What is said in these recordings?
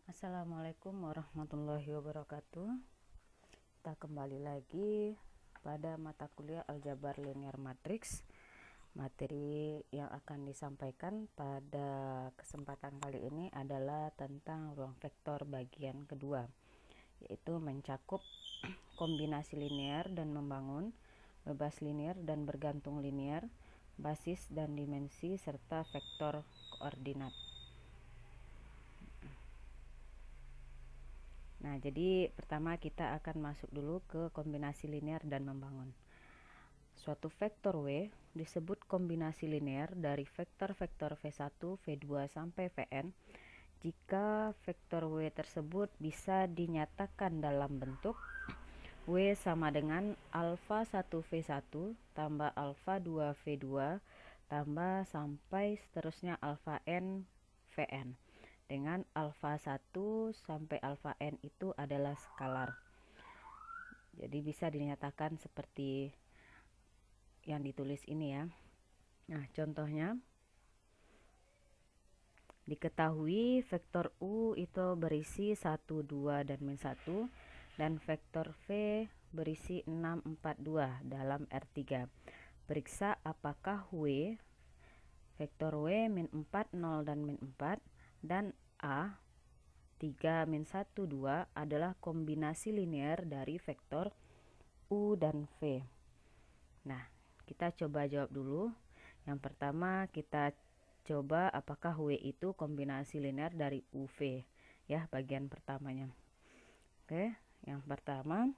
Assalamualaikum warahmatullahi wabarakatuh. Kita kembali lagi pada mata kuliah Aljabar Linear Matrix. Materi yang akan disampaikan pada kesempatan kali ini adalah tentang ruang vektor bagian kedua, yaitu mencakup kombinasi linear dan membangun, bebas linear dan bergantung linear, basis dan dimensi, serta vektor koordinat. Nah, jadi pertama kita akan masuk dulu ke kombinasi linear dan membangun. Suatu vektor W disebut kombinasi linear dari vektor-vektor V1, V2 sampai Vn jika vektor W tersebut bisa dinyatakan dalam bentuk W sama dengan alfa 1 V1 tambah alfa 2 V2 tambah sampai seterusnya alfa n Vn, dengan alfa 1 sampai alfa n itu adalah skalar. Jadi bisa dinyatakan seperti yang ditulis ini ya. Nah, contohnya diketahui vektor U itu berisi 1, 2, dan min 1, dan vektor V berisi 6, 4, 2 dalam R3. Periksa apakah W, vektor W min 4, 0, dan min 4, dan A 3, min 1, 2 adalah kombinasi linear dari vektor U dan V. Nah, kita coba jawab dulu. Yang pertama kita coba apakah W itu kombinasi linear dari UV ya, bagian pertamanya. Oke, yang pertama,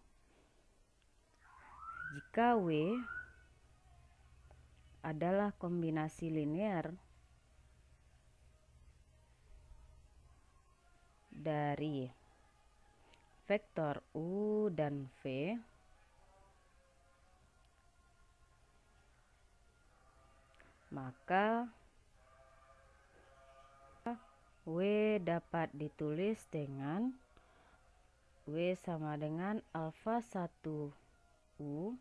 jika W adalah kombinasi linear dari vektor U dan V, maka W dapat ditulis dengan W sama dengan alfa 1 U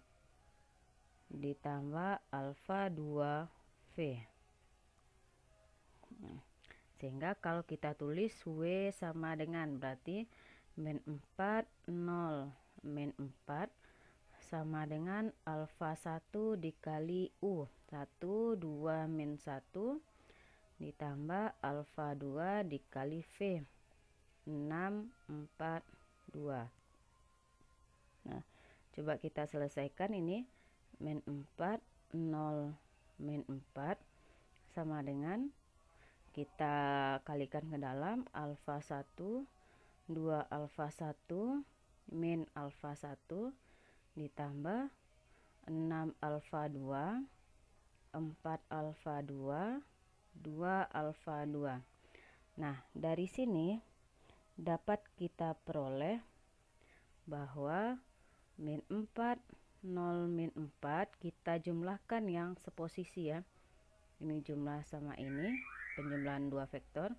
ditambah alfa 2 V. Sehingga kalau kita tulis W sama dengan, berarti min 4, 0, min 4 sama dengan alfa 1 dikali U, 1, 2, min 1 ditambah alfa 2 dikali V, 6, 4, 2. Nah, coba kita selesaikan ini. Min 4, 0, min 4 sama dengan, kita kalikan ke dalam, alfa 1, 2 alfa 1, min alfa 1 ditambah 6 alfa 2, 4 alfa 2, 2 alfa 2. Nah, dari sini dapat kita peroleh bahwa min 4, 0, min 4 kita jumlahkan yang seposisi ya. Ini jumlah sama ini, penjumlahan dua vektor.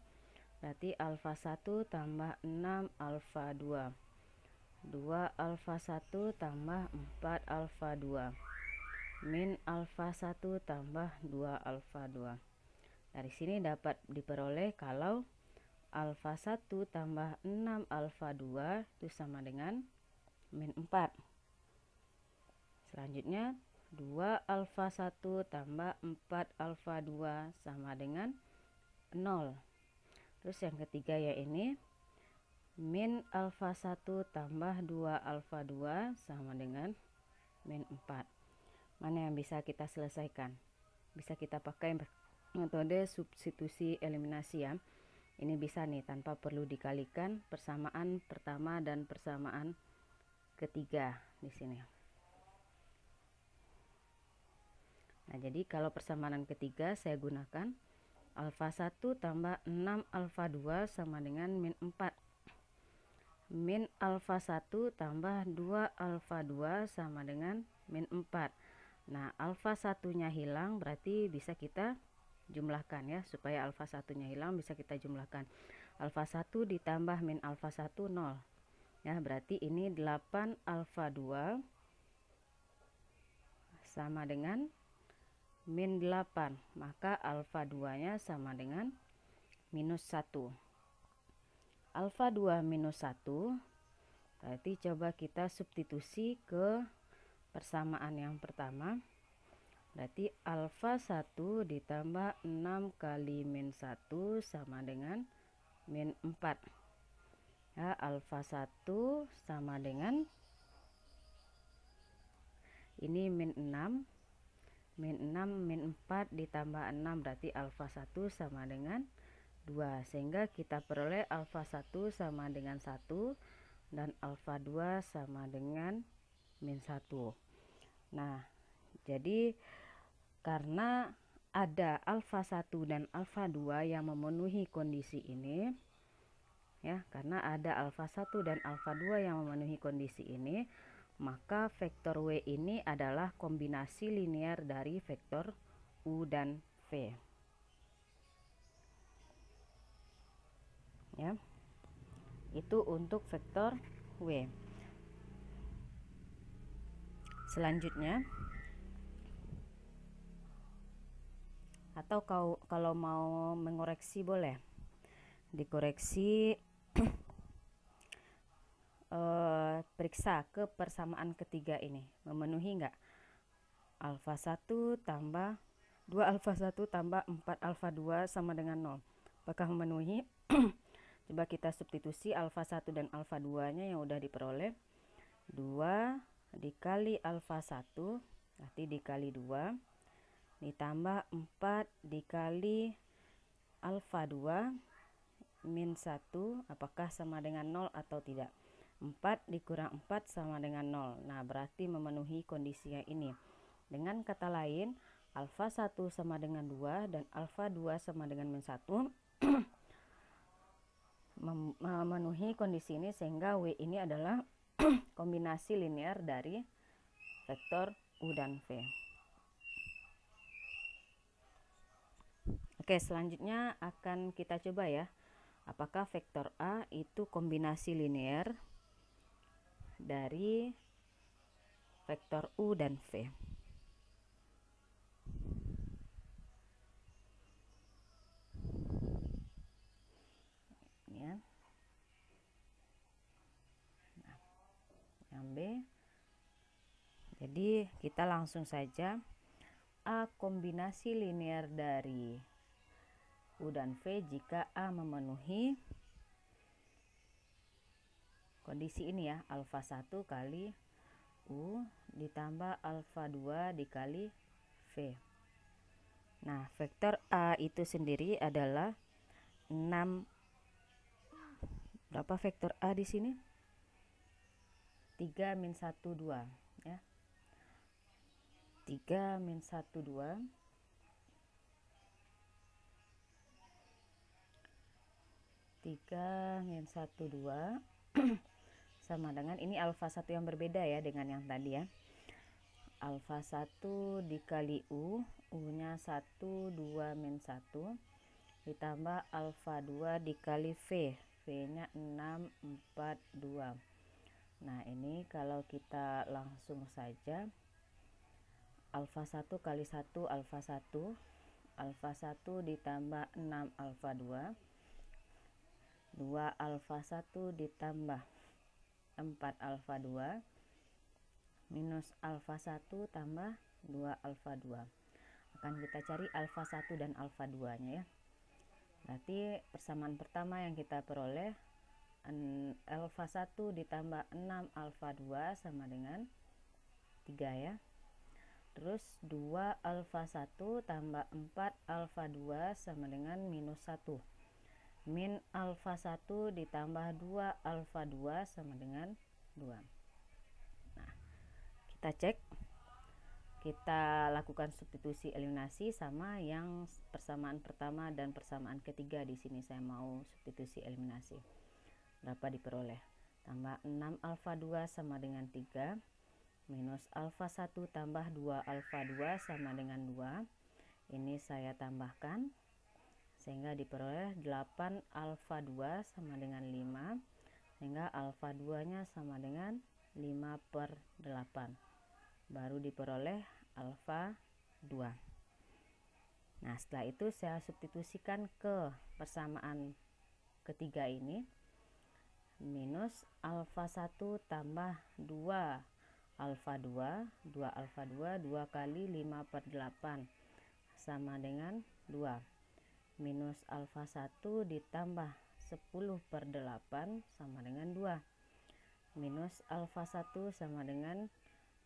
Berarti alfa 1 tambah 6 alfa 2. 2 alfa 1 tambah 4 alfa 2. Min alfa 1 tambah 2 alfa 2. Dari sini dapat diperoleh kalau alfa 1 tambah 6 alfa 2 itu sama dengan min 4. Selanjutnya 2 alfa 1 tambah 4 alfa 2 sama dengan 0. Terus yang ketiga ya ini, min alfa 1 tambah 2 alfa 2 sama dengan min 4. Mana yang bisa kita selesaikan? Bisa kita pakai metode substitusi eliminasi ya. Ini bisa nih tanpa perlu dikalikan persamaan pertama dan persamaan ketiga di sini. Nah, jadi kalau persamaan ketiga saya gunakan alfa 1 tambah 6 alfa 2 sama dengan min 4. Min alfa 1 tambah 2 alfa 2 sama dengan min 4. Nah, alfa 1-nya hilang, berarti bisa kita jumlahkan ya, supaya alfa 1-nya hilang bisa kita jumlahkan. Alfa 1 ditambah min alfa 1 0 ya, berarti ini 8 alfa 2 sama dengan min 8, maka alfa 2 nya sama dengan minus 1. Alfa 2 minus 1 berarti coba kita substitusi ke persamaan yang pertama. Berarti alfa 1 ditambah 6 kali min 1 sama dengan min 4 ya, alfa 1 sama dengan ini min 6 min 4 ditambah 6 berarti alfa 1 sama dengan 2, sehingga kita peroleh alfa 1 sama dengan 1 dan alfa 2 sama dengan min 1. Nah, jadi karena ada alfa 1 dan alfa 2 yang memenuhi kondisi ini ya, karena ada alfa 1 dan alfa 2 yang memenuhi kondisi ini, maka vektor W ini adalah kombinasi linear dari vektor U dan V ya. Itu untuk vektor W. Selanjutnya, atau kalau mau mengoreksi boleh dikoreksi. Periksa ke persamaan ketiga ini memenuhi enggak? Alfa 1 tambah 2 alfa 1 tambah 4 alfa 2 sama dengan 0. Apakah memenuhi? Coba kita substitusi alfa 1 dan alfa 2 nya yang udah diperoleh. 2 dikali alfa 1 berarti dikali 2 ditambah 4 dikali alfa 2 min 1, apakah sama dengan 0 atau tidak? 4 dikurang 4 sama dengan 0. Nah, berarti memenuhi kondisinya ini. Dengan kata lain, alfa 1 sama dengan 2 dan alfa 2 sama dengan min 1 memenuhi kondisi ini, sehingga W ini adalah kombinasi linear dari vektor U dan V. Oke, selanjutnya akan kita coba ya, apakah vektor A itu kombinasi linear dari vektor U dan V. Ya. Nah, yang B. Jadi kita langsung saja, A kombinasi linear dari U dan V jika A memenuhi kondisi ini ya, alfa 1 kali U ditambah alfa 2 dikali V. Nah, vektor A itu sendiri adalah 6. Berapa vektor A di sini? 3 min 1 2 ya. 3 min 1 2 3 min 1 2 sama dengan ini alfa 1 yang berbeda ya dengan yang tadi ya. Alfa 1 dikali U, U-nya 1 2 min 1 ditambah alfa 2 dikali V, V-nya 6 4 2. Nah, ini kalau kita langsung saja, alfa 1 kali 1 alfa 1, alfa 1 ditambah 6 alfa 2, 2 alfa 1 ditambah 4 alfa 2 minus alfa 1 tambah 2 alfa 2. Akan kita cari alfa 1 dan alfa 2 nya ya. Berarti persamaan pertama yang kita peroleh, alfa 1 ditambah 6 alfa 2 sama dengan 3 ya. Terus 2 alfa 1 tambah 4 alfa 2 sama dengan minus 1. Min alfa 1 ditambah 2 alfa 2 sama dengan 2. Nah, kita cek, kita lakukan substitusi eliminasi sama yang persamaan pertama dan persamaan ketiga. Di sini saya mau substitusi eliminasi. Berapa diperoleh? Tambah 6 alfa 2 sama dengan 3 minus alfa 1 tambah 2 alfa 2 sama dengan 2. Ini saya tambahkan sehingga diperoleh 8 alfa 2 sama dengan 5, sehingga alfa 2 nya sama dengan 5/8, baru diperoleh alfa 2. Nah, setelah itu saya substitusikan ke persamaan ketiga ini, minus alfa 1 tambah 2 alfa 2, 2 alfa 2, 2 kali 5/8 sama dengan 2, minus alfa 1 ditambah 10/8 sama dengan 2, minus alfa 1 sama dengan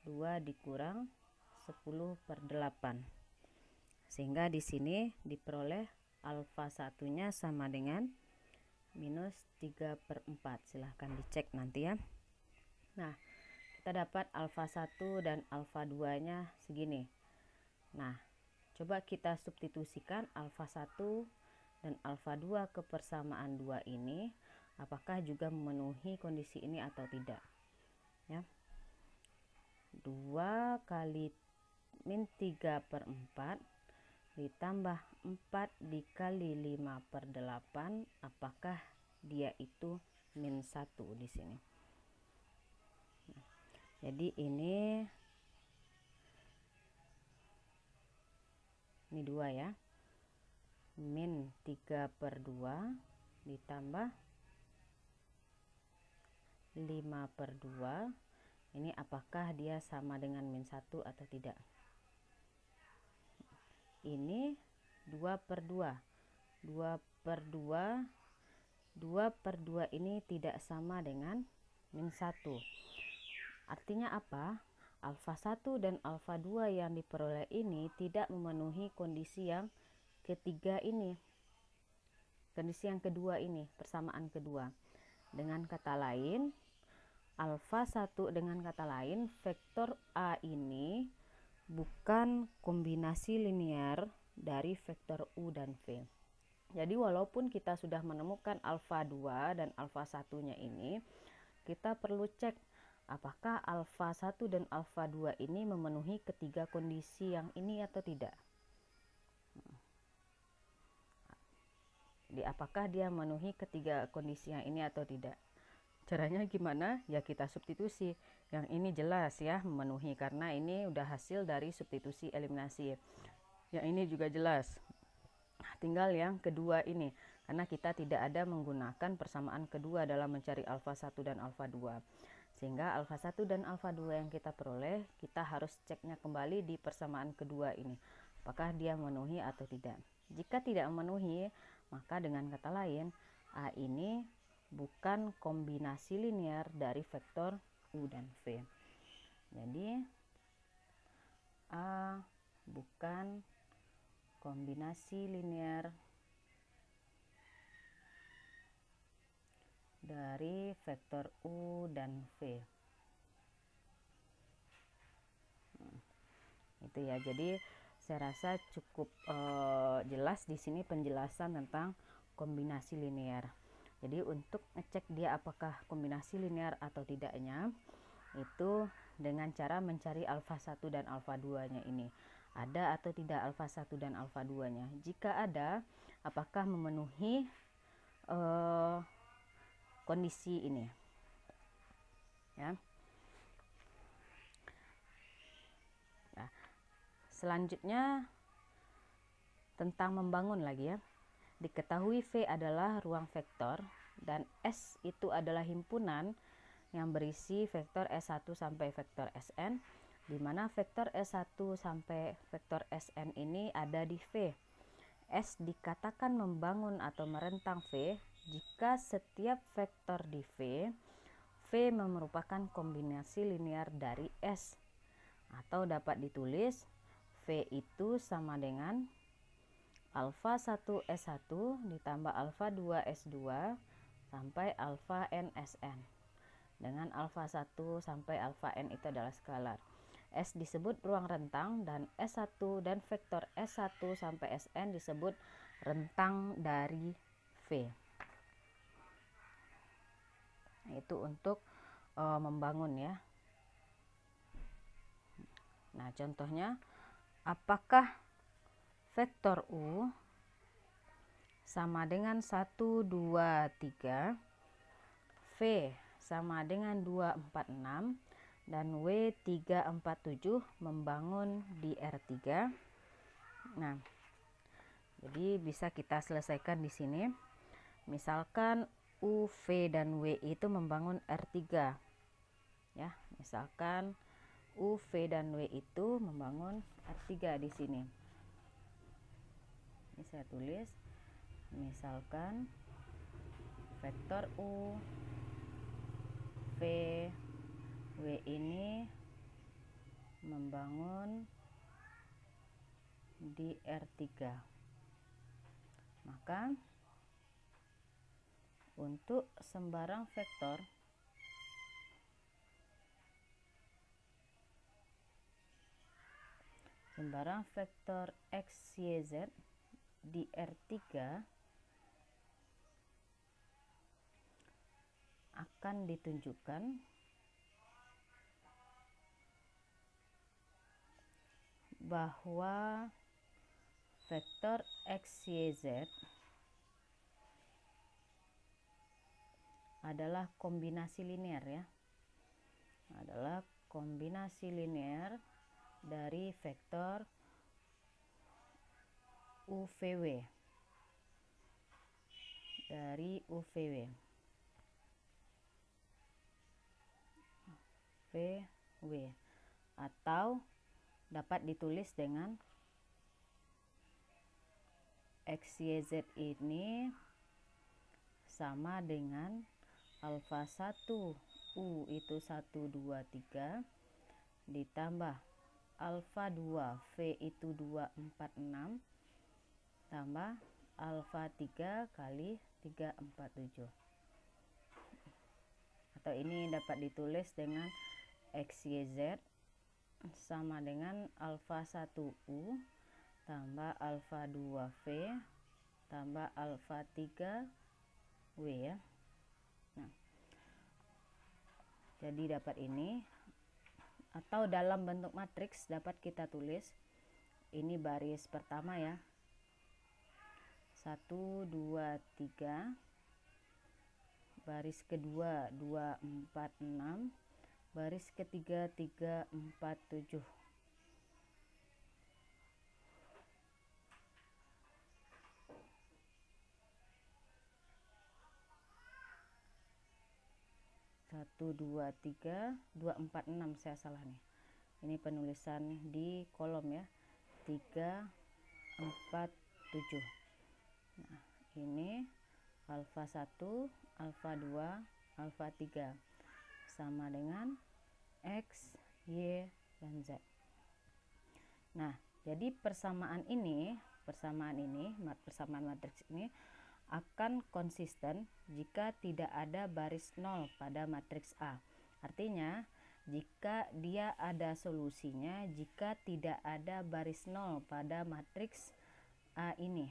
2 dikurang 10/8, sehingga di sini diperoleh alfa 1-nya sama dengan minus 3/4. Silahkan dicek nanti ya. Nah, kita dapat alfa 1 dan alfa 2 nya segini. Nah, coba kita substitusikan alfa 1 dan alfa 2 ke persamaan 2 ini, apakah juga memenuhi kondisi ini atau tidak ya. 2 kali min 3/4 ditambah 4 dikali 5/8, apakah dia itu min 1 di sini. Jadi ini 2 ya, min 3/2 ditambah 5/2, ini apakah dia sama dengan min 1 atau tidak. Ini 2/2, 2/2, 2/2 ini tidak sama dengan min 1. Artinya apa? Alfa 1 dan alfa 2 yang diperoleh ini tidak memenuhi kondisi yang ketiga ini, kondisi yang kedua ini, persamaan kedua. Dengan kata lain, alfa 1 dengan kata lain, vektor A ini bukan kombinasi linear dari vektor U dan V. Jadi walaupun kita sudah menemukan alfa 2 dan alfa 1-nya ini, kita perlu cek apakah alfa 1 dan alfa 2 ini memenuhi ketiga kondisi yang ini atau tidak. Jadi apakah dia memenuhi ketiga kondisi yang ini atau tidak. Caranya gimana? Ya kita substitusi. Yang ini jelas ya memenuhi karena ini udah hasil dari substitusi eliminasi. Yang ini juga jelas. Tinggal yang kedua ini, karena kita tidak ada menggunakan persamaan kedua dalam mencari alfa 1 dan alfa 2. Sehingga alfa 1 dan alfa 2 yang kita peroleh, kita harus ceknya kembali di persamaan kedua ini. Apakah dia memenuhi atau tidak. Jika tidak memenuhi, maka dengan kata lain, A ini bukan kombinasi linear dari vektor U dan V. Jadi A bukan kombinasi linear dari vektor U dan V. Itu ya. Jadi saya rasa cukup jelas di sini penjelasan tentang kombinasi linear. Jadi untuk ngecek dia apakah kombinasi linear atau tidaknya, itu dengan cara mencari alfa 1 dan alfa 2-nya ini. Ada atau tidak alfa 1 dan alfa 2-nya. Jika ada, apakah memenuhi kondisi ini. Ya. Nah, selanjutnya tentang membangun lagi ya. Diketahui V adalah ruang vektor dan S itu adalah himpunan yang berisi vektor S1 sampai vektor Sn, di mana vektor S1 sampai vektor Sn ini ada di V. S dikatakan membangun atau merentang V jika setiap vektor di V, V merupakan kombinasi linear dari S, atau dapat ditulis V itu sama dengan alfa 1 S1 ditambah alfa 2 S2 sampai alfa n Sn, dengan alfa 1 sampai alfa n itu adalah skalar. S disebut ruang rentang dan S1 dan vektor S1 sampai Sn disebut rentang dari V. Itu untuk membangun ya. Nah, contohnya apakah vektor U sama dengan 1, 2, 3, V sama dengan 246, dan W 347 membangun di R3. Nah, jadi bisa kita selesaikan di sini. Misalkan U, V, dan W itu membangun R3. Ya, misalkan U, V, dan W itu membangun R3 di sini. Ini saya tulis, misalkan vektor U, V, W ini membangun di R3. Maka untuk sembarang vektor X, Y, Z di R3 akan ditunjukkan bahwa vektor X, Y, Z adalah kombinasi linear, ya. Adalah kombinasi linear dari vektor UVW. Dari UVW. VW, atau dapat ditulis dengan XYZ ini sama dengan alfa 1 U itu 1, 2, 3 ditambah alfa 2 V itu 2, 4, 6 tambah alfa 3 kali 3, 4, 7. Atau ini dapat ditulis dengan XYZ sama dengan alfa 1 U tambah alfa 2 V tambah alfa 3 W, ya. Nah, jadi dapat ini, atau dalam bentuk matriks dapat kita tulis ini baris pertama, ya, 1, 2, 3, baris kedua 2, 4, 6, baris ketiga 3, 4, 7. Satu, dua, tiga, 2, 4, 6, saya salah nih. Ini penulisan di kolom, ya. 3, 4, 7. Nah, ini alfa 1, alfa 2, alfa 3 sama dengan X, Y, dan Z. Nah, jadi persamaan matriks ini akan konsisten jika tidak ada baris 0 pada matriks A. Artinya, jika dia ada solusinya jika tidak ada baris 0 pada matriks A ini.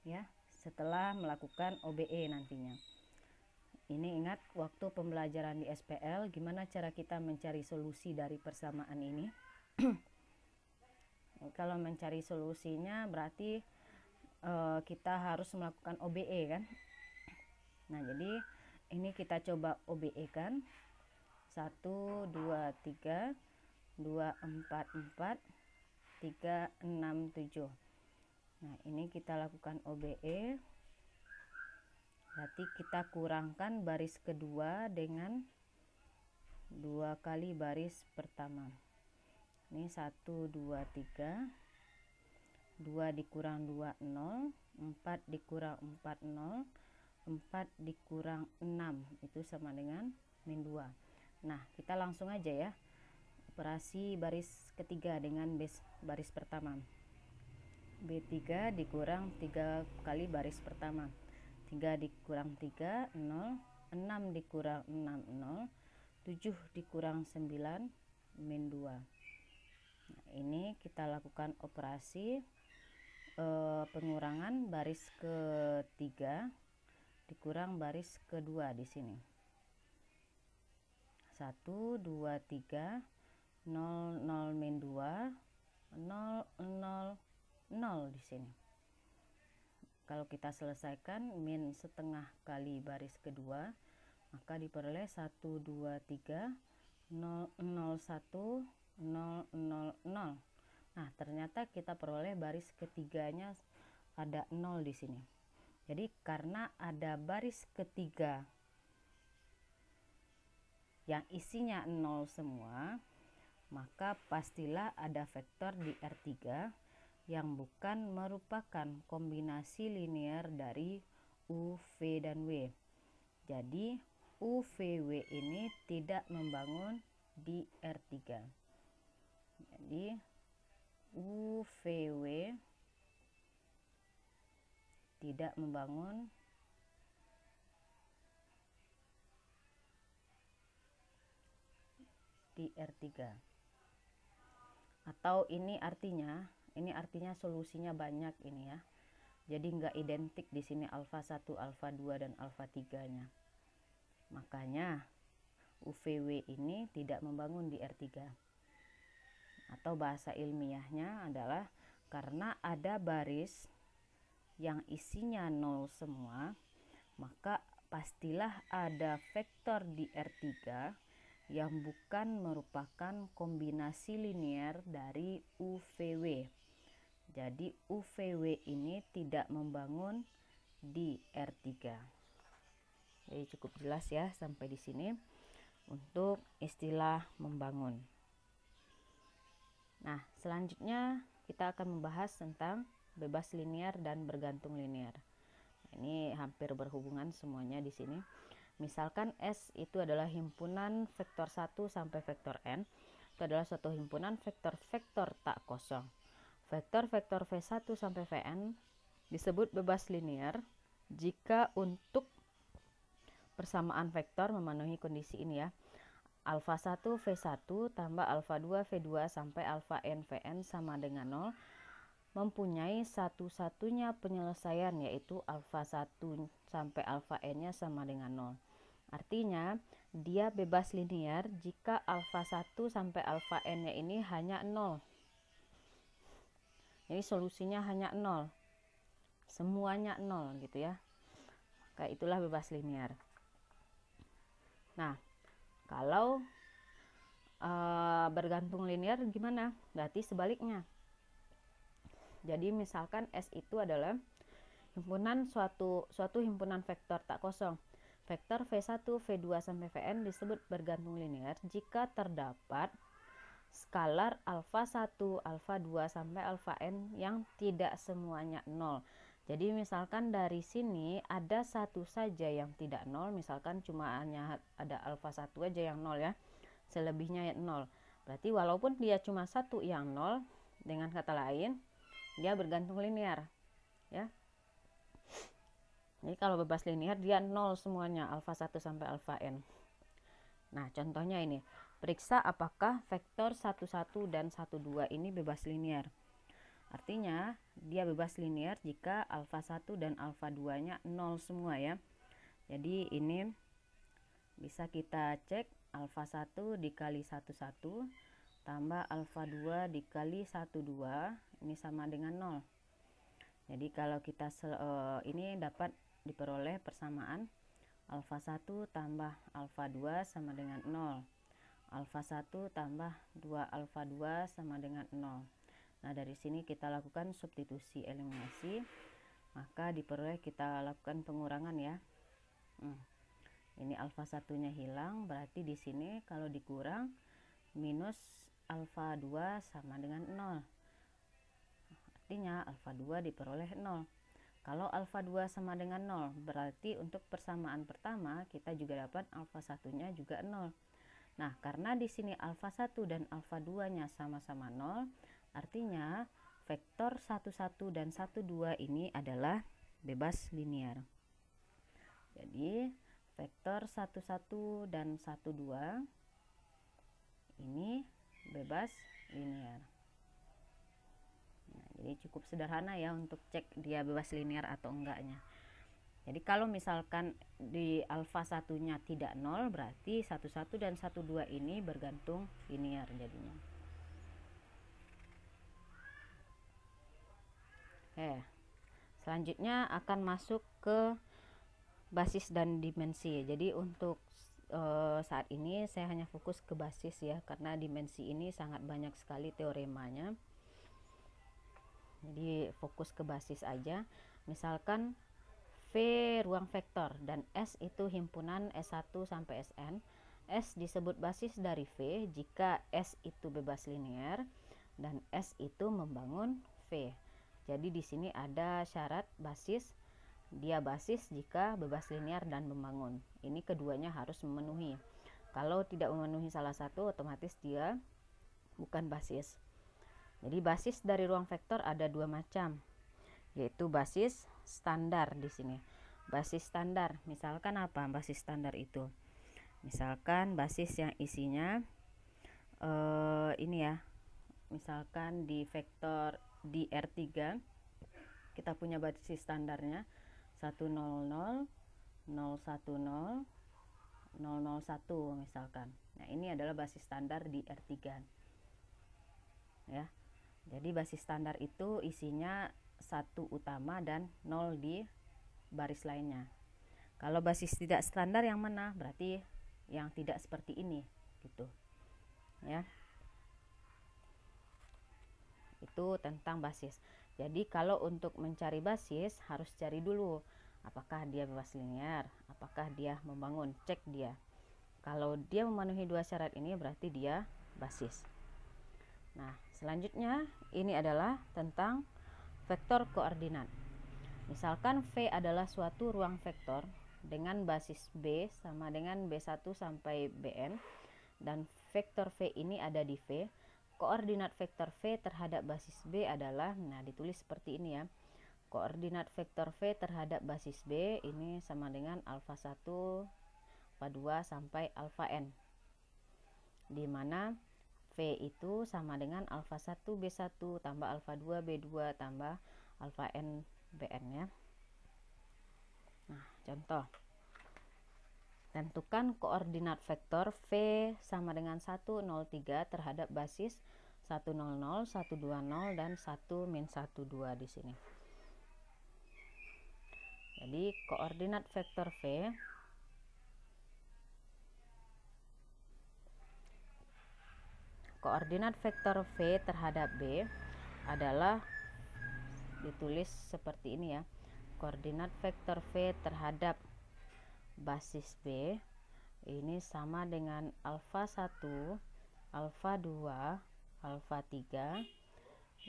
Ya, setelah melakukan OBE nantinya. Ini ingat waktu pembelajaran di SPL gimana cara kita mencari solusi dari persamaan ini. Kalau mencari solusinya berarti kita harus melakukan OBE, kan. Nah, jadi ini kita coba OBE kan. 1, 2, 3, 2, 4, 4, 3, 6, 7. Nah, ini kita lakukan OBE. Berarti kita kurangkan baris kedua dengan 2 kali baris pertama. Ini 1, 2, 3, 2 dikurang 2, 0, 4 dikurang 4, 0, 4 dikurang 6 itu sama dengan min 2. Nah, kita langsung aja, ya, operasi baris ketiga dengan baris pertama. B3 dikurang 3 kali baris pertama. 3 dikurang 3, 0, 6 dikurang 6, 0, 7 dikurang 9, min 2. Nah, ini kita lakukan operasi pengurangan baris ketiga dikurang baris kedua di sini. 1, 2, 3, 0, 0, min 2, 0, 0, 0 di sini. Kalau kita selesaikan min setengah kali baris kedua, maka diperoleh 1, 2, 3, 0, 0, 1, 0, 0, 0. Nah, ternyata kita peroleh baris ketiganya ada 0 di sini. Jadi karena ada baris ketiga yang isinya 0 semua, maka pastilah ada vektor di R3 yang bukan merupakan kombinasi linear dari U, V, dan W. Jadi U, V, W ini tidak membangun di R3. Jadi U, V, W tidak membangun di R3. Atau ini artinya solusinya banyak ini ya. Jadi nggak identik di sini alfa 1, alfa 2, dan alfa 3-nya. Makanya UVW ini tidak membangun di R3. Atau bahasa ilmiahnya adalah karena ada baris yang isinya 0 semua, maka pastilah ada vektor di R3 yang bukan merupakan kombinasi linear dari UVW. Jadi UVW ini tidak membangun di R3. Jadi cukup jelas ya sampai di sini untuk istilah membangun. Nah, selanjutnya kita akan membahas tentang bebas linear dan bergantung linear. Ini hampir berhubungan semuanya di sini. Misalkan S itu adalah himpunan vektor 1 sampai vektor N. Itu adalah suatu himpunan vektor-vektor tak kosong. Vektor-vektor V1 sampai Vn disebut bebas linear jika untuk persamaan vektor memenuhi kondisi ini ya. Alfa 1 V1 tambah alfa 2 V2 sampai alfa n Vn sama dengan 0 mempunyai satu-satunya penyelesaian, yaitu alfa 1 sampai alfa n nya sama dengan 0. Artinya dia bebas linear jika alfa 1 sampai alfa n nya ini hanya 0. Jadi solusinya hanya 0. Semuanya 0 gitu ya. Kayak itulah bebas linear. Nah, kalau bergantung linear gimana? Berarti sebaliknya. Jadi misalkan S itu adalah himpunan suatu himpunan vektor tak kosong. Vektor V1, V2 sampai Vn disebut bergantung linear jika terdapat skalar alfa 1, alfa 2 sampai alfa n yang tidak semuanya 0. Jadi misalkan dari sini ada satu saja yang tidak 0, misalkan cuma hanya ada alfa 1 aja yang 0 ya. Selebihnya 0. Berarti walaupun dia cuma satu yang 0, dengan kata lain dia bergantung linear ya. Jadi kalau bebas linear dia 0 semuanya, alfa 1 sampai alfa n. Nah, contohnya ini. Periksa apakah vektor 11 dan 12 ini bebas linear. Artinya dia bebas linear jika alfa 1 dan alfa 2-nya 0 semua ya. Jadi ini bisa kita cek alfa 1 dikali 11 tambah alfa 2 dikali 12 ini sama dengan 0. Jadi kalau kita ini dapat diperoleh persamaan alfa 1 tambah alfa 2 sama dengan 0. Alfa 1 tambah 2 alfa 2 sama dengan 0. Nah, dari sini kita lakukan substitusi eliminasi, maka diperoleh kita lakukan pengurangan ya. Ini alfa 1-nya hilang, berarti di sini kalau dikurang minus alfa 2 sama dengan 0. Artinya alfa 2 diperoleh 0. Kalau alfa 2 sama dengan 0, berarti untuk persamaan pertama kita juga dapat alfa 1-nya juga 0. Nah, karena di sini alfa 1 dan alfa 2-nya sama-sama 0, artinya vektor 11 dan 12 ini adalah bebas linear. Jadi, vektor 11 dan 12 ini bebas linear. Nah, jadi cukup sederhana ya untuk cek dia bebas linear atau enggaknya. Jadi kalau misalkan di alfa 1-nya tidak 0, berarti 11 dan 12 ini bergantung linear jadinya. Selanjutnya akan masuk ke basis dan dimensi. Jadi untuk saat ini saya hanya fokus ke basis ya, karena dimensi ini sangat banyak sekali teoremanya. Jadi fokus ke basis aja. Misalkan V ruang vektor dan S itu himpunan S1 sampai Sn. S disebut basis dari V jika S itu bebas linear dan S itu membangun V. Jadi di sini ada syarat basis. Dia basis jika bebas linear dan membangun. Ini keduanya harus memenuhi. Kalau tidak memenuhi salah satu, otomatis dia bukan basis. Jadi basis dari ruang vektor ada dua macam, yaitu basis standar di sini. Basis standar, misalkan apa basis standar itu? Misalkan basis yang isinya ini ya. Misalkan di vektor di R3 kita punya basis standarnya 100, 010, 001 misalkan. Nah, ini adalah basis standar di R3. Ya. Jadi basis standar itu isinya 1 utama dan 0 di baris lainnya. Kalau basis tidak standar yang mana? Berarti yang tidak seperti ini gitu. Ya. Itu tentang basis. Jadi kalau untuk mencari basis harus cari dulu apakah dia bebas linear, apakah dia membangun, cek dia. Kalau dia memenuhi dua syarat ini berarti dia basis. Nah, selanjutnya ini adalah tentang vektor koordinat. Misalkan V adalah suatu ruang vektor dengan basis B sama dengan B1 sampai Bn dan vektor V ini ada di V. Koordinat vektor V terhadap basis B adalah, nah ditulis seperti ini ya. Koordinat vektor V terhadap basis B ini sama dengan alfa 1, alfa 2 sampai alfa n. Di mana V itu sama dengan alfa 1 B1 tambah alfa 2 B2 tambah alfa n Bn ya. Nah, contoh. Tentukan koordinat vektor V sama dengan 103 terhadap basis 100, 120 dan 1-12 di sini. Jadi koordinat vektor V terhadap B adalah ditulis seperti ini ya. Koordinat vektor V terhadap basis B ini sama dengan alfa 1, alfa 2, alfa 3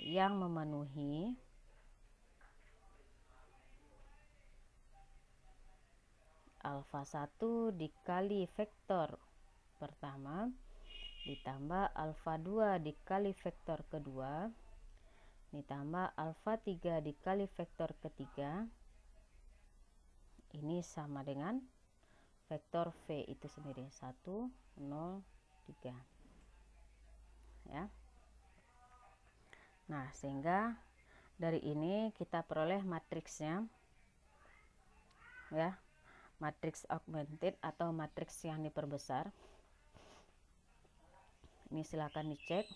yang memenuhi alfa 1 dikali vektor pertama ditambah alfa 2 dikali vektor kedua ditambah alfa 3 dikali vektor ketiga, ini sama dengan vektor V itu sendiri 1, 0, 3 ya. Nah, sehingga dari ini kita peroleh matriksnya ya, matriks augmented atau matriks yang diperbesar. Ini silakan dicek.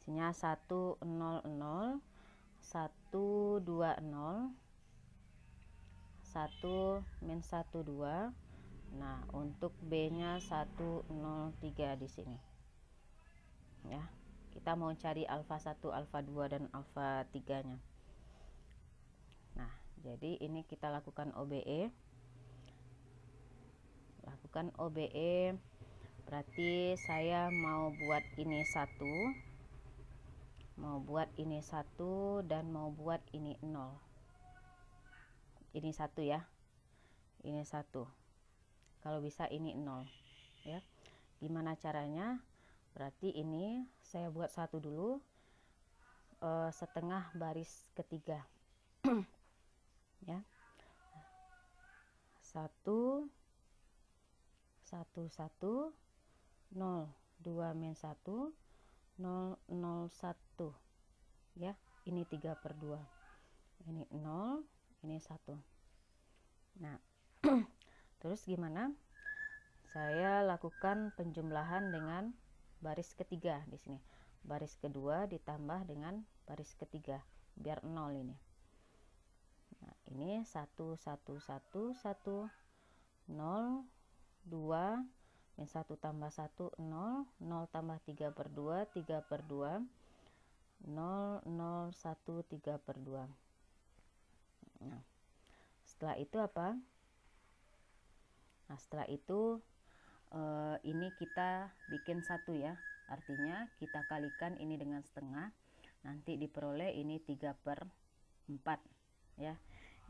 Isinya 1, 0, 0, 1, 2, 0, 1, min 1, 2. Nah, untuk B nya 1, 0, 3 di sini ya. Kita mau cari alfa 1, alfa 2 dan alfa 3 nya. Nah, jadi ini kita lakukan OBE. Berarti saya mau buat ini 1, mau buat ini 1 dan mau buat ini 0. Ini 1 ya, ini 1. Kalau bisa ini 0 ya. Gimana caranya? Berarti ini saya buat 1 dulu, setengah baris ketiga ya. 1, 1, 1, 0, 2 min 1, 0, 0, 1 ya. Ini 3/2, ini 0, ini 1. Nah terus gimana? Saya lakukan penjumlahan dengan baris ketiga di sini. Baris kedua ditambah dengan baris ketiga biar 0 ini. ini 1 1 1 1 0 2 min 1 tambah 1 0 0 tambah 3 per 2 3 per 2 0 0 1 3 per 2. Nah, setelah itu apa? Nah, setelah itu ini kita bikin satu ya, artinya kita kalikan ini dengan setengah, nanti diperoleh ini 3 per 4 ya,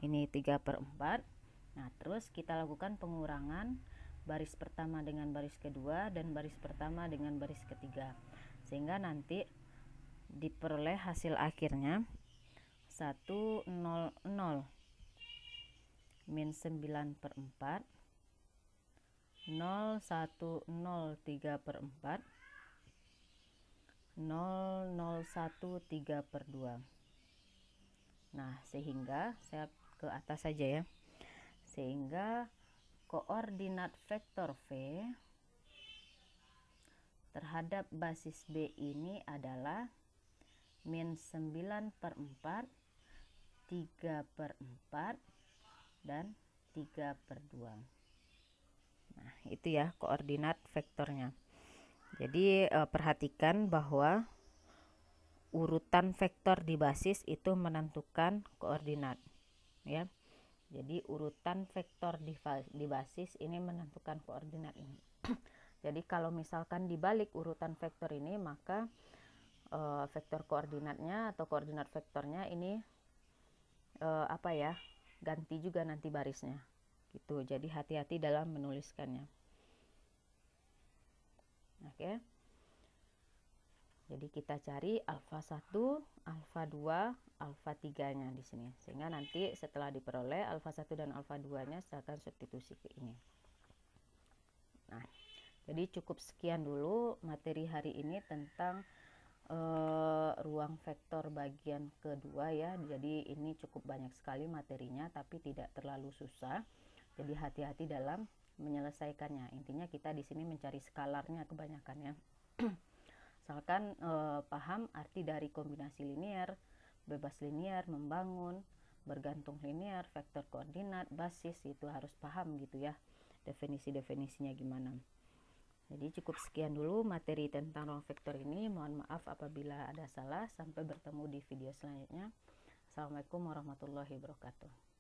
ini 3 per 4. Nah, terus kita lakukan pengurangan baris pertama dengan baris kedua dan baris pertama dengan baris ketiga, sehingga nanti diperoleh hasil akhirnya 1 0 0 min 9 per 4 0 1 0 3 per 4 0 0 1 3 per 2. Nah, sehingga saya ke atas saja ya, sehingga koordinat vektor V terhadap basis B ini adalah min 9 per 4 3 per 4 dan 3 per 2. Nah, itu ya koordinat vektornya. Jadi perhatikan bahwa urutan vektor di basis itu menentukan koordinat ya. Jadi urutan vektor di basis ini menentukan koordinat ini. Jadi kalau misalkan dibalik urutan vektor ini, maka vektor koordinatnya atau koordinat vektornya ini apa ya, ganti juga nanti barisnya gitu. Jadi hati-hati dalam menuliskannya. Oke. Jadi kita cari alfa 1, alfa 2, alfa 3-nya di sini. Sehingga nanti setelah diperoleh alfa 1 dan alfa 2-nya silakan substitusi ke ini. Nah, jadi cukup sekian dulu materi hari ini tentang ruang vektor bagian kedua ya. Jadi ini cukup banyak sekali materinya, tapi tidak terlalu susah. Jadi hati-hati dalam menyelesaikannya. Intinya kita di sini mencari skalarnya kebanyakan ya. Misalkan paham arti dari kombinasi linear, bebas linear, membangun, bergantung linear, vektor koordinat, basis, itu harus paham gitu ya, definisi-definisinya gimana. Jadi cukup sekian dulu materi tentang ruang vektor ini. Mohon maaf apabila ada salah. Sampai bertemu di video selanjutnya. Assalamualaikum warahmatullahi wabarakatuh.